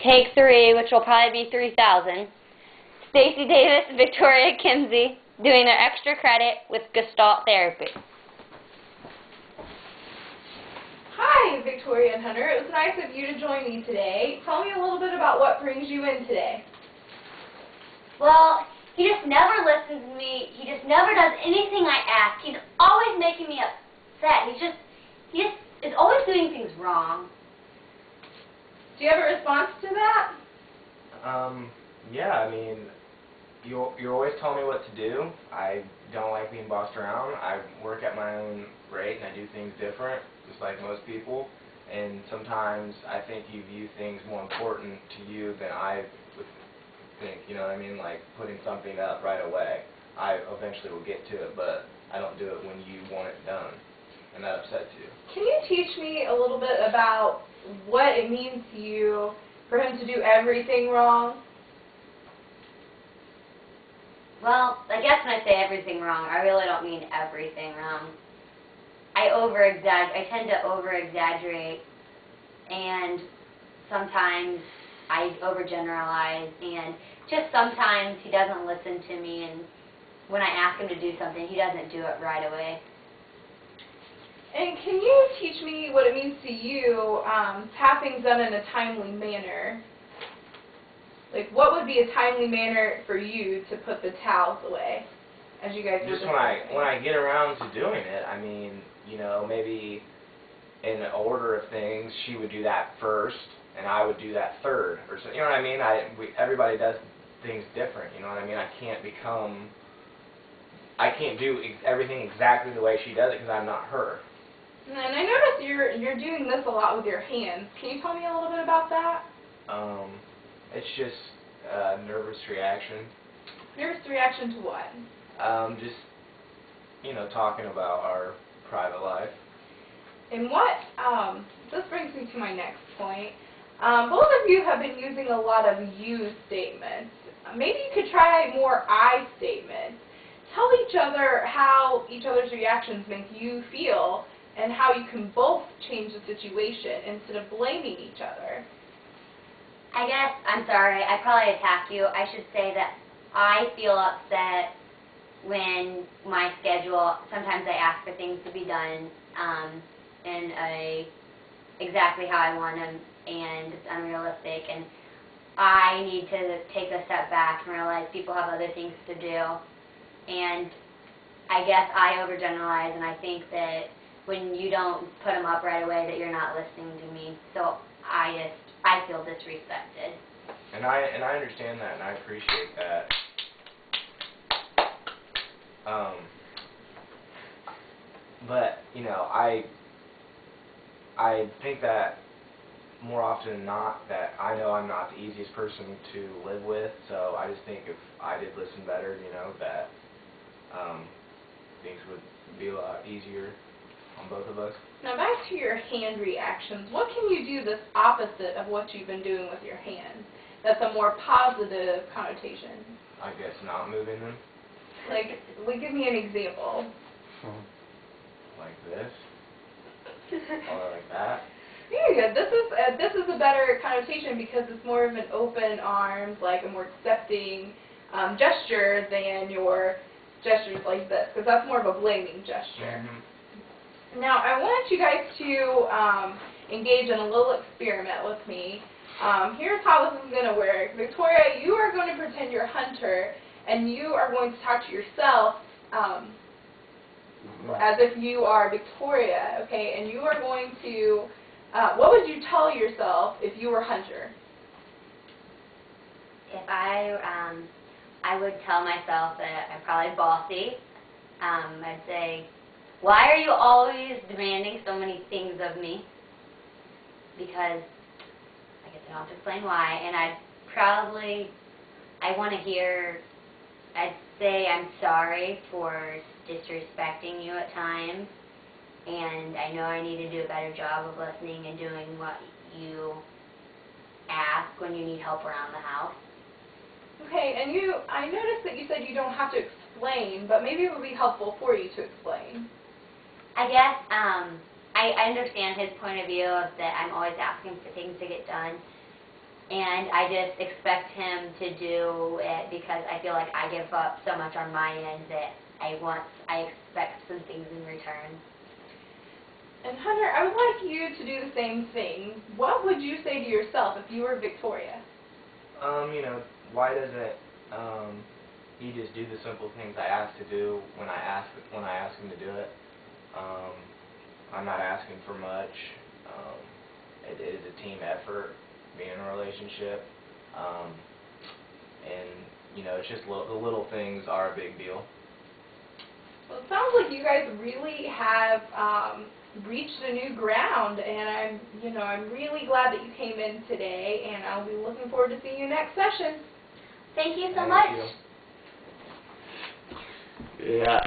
Take 3, which will probably be 3,000. Stacy Davis, Victoria Kimsey, doing their extra credit with Gestalt therapy. Hi, Victoria and Hunter. It was nice of you to join me today. Tell me a little bit about what brings you in today. Well, he just never listens to me. He just never does anything I ask. He's always making me upset. He just is always doing things wrong. Do you have a response to that? Yeah, I mean, you're always telling me what to do. I don't like being bossed around. I work at my own rate and I do things different, just like most people. And sometimes I think you view things more important to you than I would think, you know what I mean? Like putting something up right away. I eventually will get to it, but I don't do it when you want it done. And that upsets you. Can you teach me a little bit about what it means to you for him to do everything wrong? Well, I guess when I say everything wrong, I really don't mean everything wrong. I tend to over-exaggerate, and sometimes I overgeneralize, and just sometimes he doesn't listen to me, and when I ask him to do something, he doesn't do it right away. And can you teach me what it means to you to have things done in a timely manner? Like, what would be a timely manner for you to put the towels away, as you guys were discussing? Just when I get around to doing it, I mean, you know, maybe in the order of things, she would do that first, and I would do that third, or so. You know what I mean? Everybody does things different. You know what I mean? I can't do everything exactly the way she does it because I'm not her. And I notice you're doing this a lot with your hands. Can you tell me a little bit about that? It's just a nervous reaction. Nervous reaction to what? Just, you know, talking about our private life. And this brings me to my next point. Both of you have been using a lot of you statements. Maybe you could try more I statements. Tell each other how each other's reactions make you feel and how you can both change the situation instead of blaming each other. I guess, I'm sorry, I probably attacked you. I should say that I feel upset when my schedule, sometimes I ask for things to be done in exactly how I want them, and it's unrealistic, and I need to take a step back and realize people have other things to do, and I guess I overgeneralize, and I think that when you don't put them up right away that you're not listening to me, so I feel disrespected. And I understand that, and I appreciate that. But you know, I think that more often than not that I know I'm not the easiest person to live with, so I just think if I did listen better, you know, that things would be a lot easier on both of us. Now back to your hand reactions. What can you do that's opposite of what you've been doing with your hands? That's a more positive connotation. I guess not moving them. Like, give me an example. Like this. Or like that. Yeah, this is a better connotation because it's more of an open arms, like a more accepting gesture than your gestures like this, because that's more of a blaming gesture. Mm-hmm. Now, I want you guys to engage in a little experiment with me. Here's how this is going to work. Victoria, you are going to pretend you're Hunter, and you are going to talk to yourself as if you are Victoria, okay? And you are going to, what would you tell yourself if you were Hunter? If I would tell myself that I'm probably bossy. I'd say, why are you always demanding so many things of me? Because I guess I don't have to explain why. And I'd say I'm sorry for disrespecting you at times. And I know I need to do a better job of listening and doing what you ask when you need help around the house. Okay, and I noticed that you said you don't have to explain, but maybe it would be helpful for you to explain. I guess I understand his point of view of that I'm always asking for things to get done, and I just expect him to do it because I feel like I give up so much on my end that I expect some things in return. And Hunter, I would like you to do the same thing. What would you say to yourself if you were Victoria? You know, why doesn't he just do the simple things I ask to do when I ask him to do it? I'm not asking for much. It is a team effort, being in a relationship, and you know, it's just the little things are a big deal. Well, it sounds like you guys really have reached a new ground, and I'm really glad that you came in today, and I'll be looking forward to seeing you next session. Thank you so Thank much. you. Yeah.